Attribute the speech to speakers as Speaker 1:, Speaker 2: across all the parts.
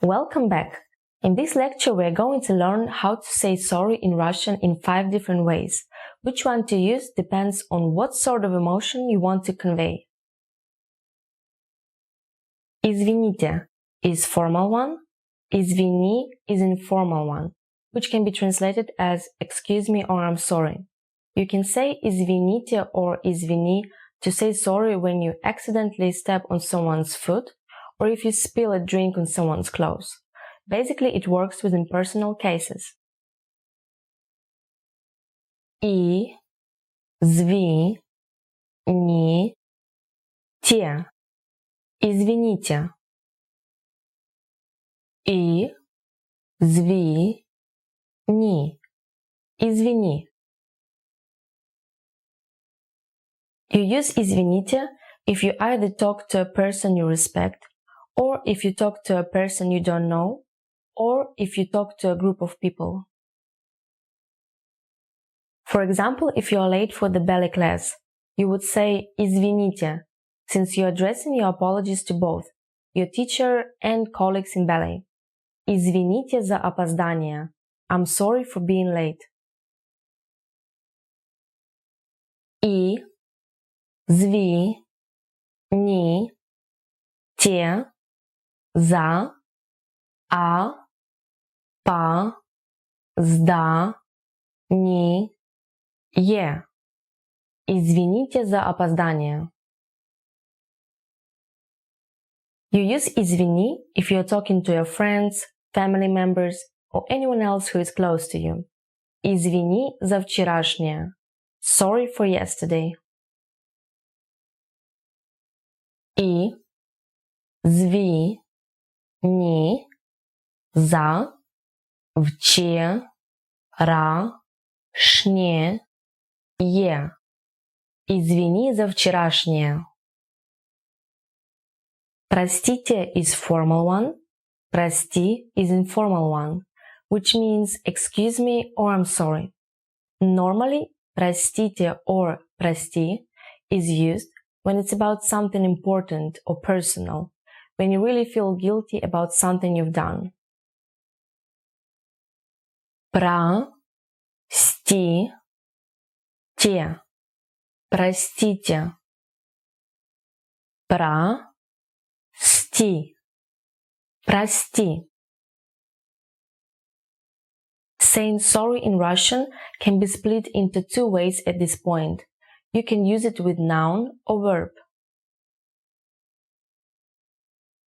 Speaker 1: Welcome back! In this lecture we are going to learn how to say sorry in Russian in 5 different ways. Which one to use depends on what sort of emotion you want to convey. Izvinite is formal one, izvini is informal one, which can be translated as excuse me or I'm sorry. You can say izvinite or izvini to say sorry when you accidentally step on someone's foot or if you spill a drink on someone's clothes. Basically, it works within personal cases. Izvinite. Извините. Извини. Извини. You use извините if you either talk to a person you respect, or if you talk to a person you don't know, or if you talk to a group of people. For example, if you are late for the ballet class, you would say извините, since you are addressing your apologies to both your teacher and colleagues in ballet. Извините за опоздание. I'm sorry for being late. Извините за опоздание. Извините за опоздание. You use извини if you are talking to your friends, family members, or anyone else who is close to you. Извини за вчерашнее. Sorry for yesterday. Извини за вчерашнее. Извини за вчерашнее. Простите is formal one, прости is informal one, which means excuse me or I'm sorry. Normally, простите or прости is used when it's about something important or personal, when you really feel guilty about something you've done. Простите. Простите. Прости. Saying sorry in Russian can be split into 2 ways at this point. You can use it with noun or verb.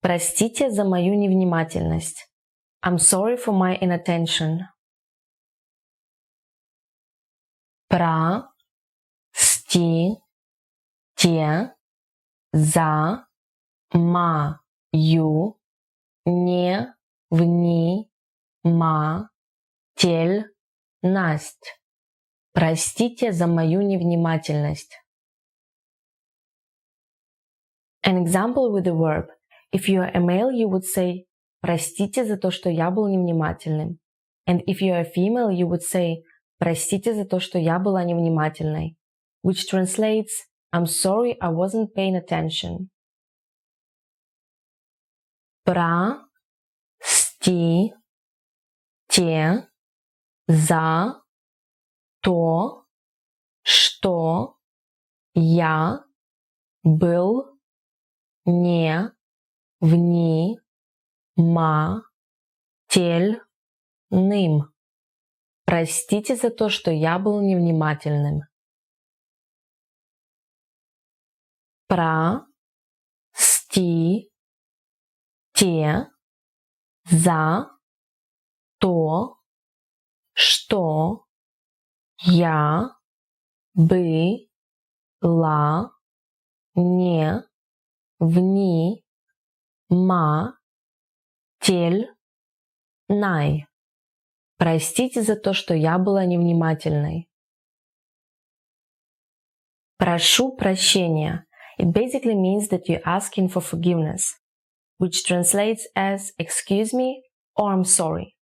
Speaker 1: Простите за мою невнимательность. I'm sorry for my inattention. Простите за мою невнимательность. Простите за мою невнимательность. An example with the verb. If you are a male, you would say простите за то, что я был невнимательным. And if you are a female, you would say простите за то, что я была невнимательной, which translates I'm sorry I wasn't paying attention. Простите за то, что я был невнимательным. Простите за то, что я был невнимательным. Простите за то, что я была невнимательной. Простите за то, что я была невнимательной. Прошу прощения. It basically means that you're asking for forgiveness, which translates as excuse me or I'm sorry.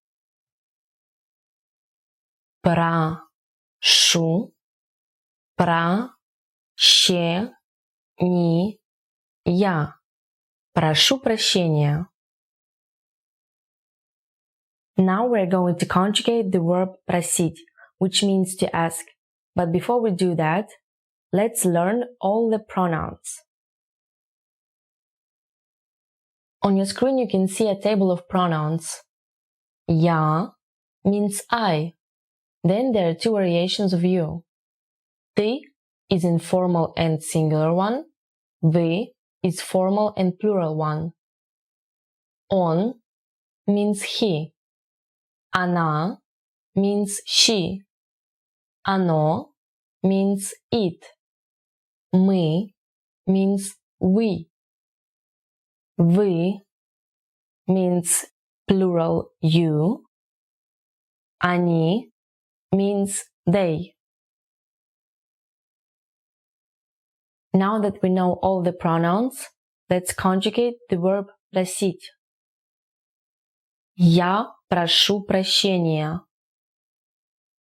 Speaker 1: Прошу прощения. Прошу прощения. Now we're going to conjugate the verb просить, which means to ask. But before we do that, let's learn all the pronouns. On your screen you can see a table of pronouns. Я means I. Then there are two variations of you. Ты is informal and singular one. Вы is formal and plural one. Он means he. Она means she. Оно means it. Мы means we. Вы means plural you. Они means they. Now that we know all the pronouns, let's conjugate the verb просить. Я прошу прощения.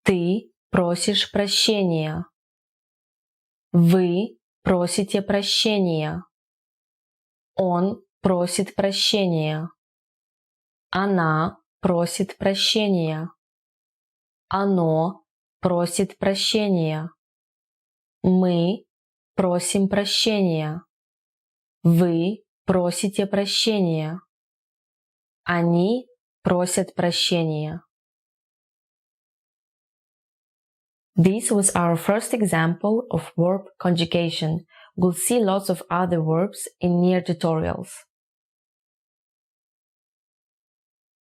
Speaker 1: Ты просишь прощения. Вы просите прощения. Он просит прощения. Она просит прощения. Оно просит прощения. Мы просим прощения. Вы просите прощения. Они просят прощения. This was our first example of verb conjugation. We'll see lots of other verbs in near tutorials.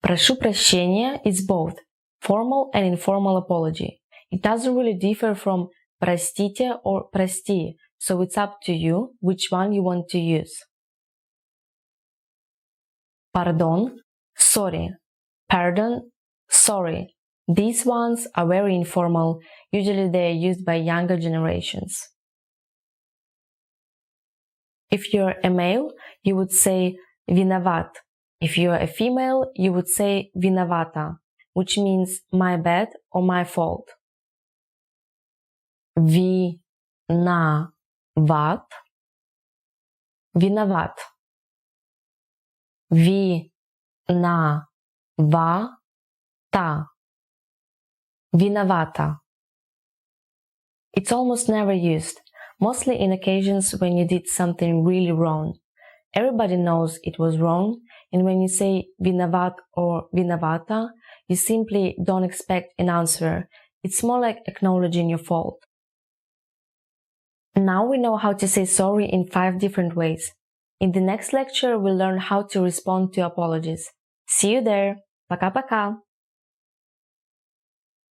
Speaker 1: Прошу прощения is both formal and informal apology. It doesn't really differ from простите or прости, so it's up to you which one you want to use. Pardon, sorry. Pardon, sorry. These ones are very informal. Usually they are used by younger generations. If you're a male, you would say виноват. If you're a female, you would say виновата, which means my bad or my fault. Виноват. Виноват. Виновата. Виновата. It's almost never used, mostly in occasions when you did something really wrong. Everybody knows it was wrong, and when you say виноват or виновата, you simply don't expect an answer. It's more like acknowledging your fault. Now we know how to say sorry in 5 different ways. In the next lecture, we'll learn how to respond to apologies. See you there! Пока-пока!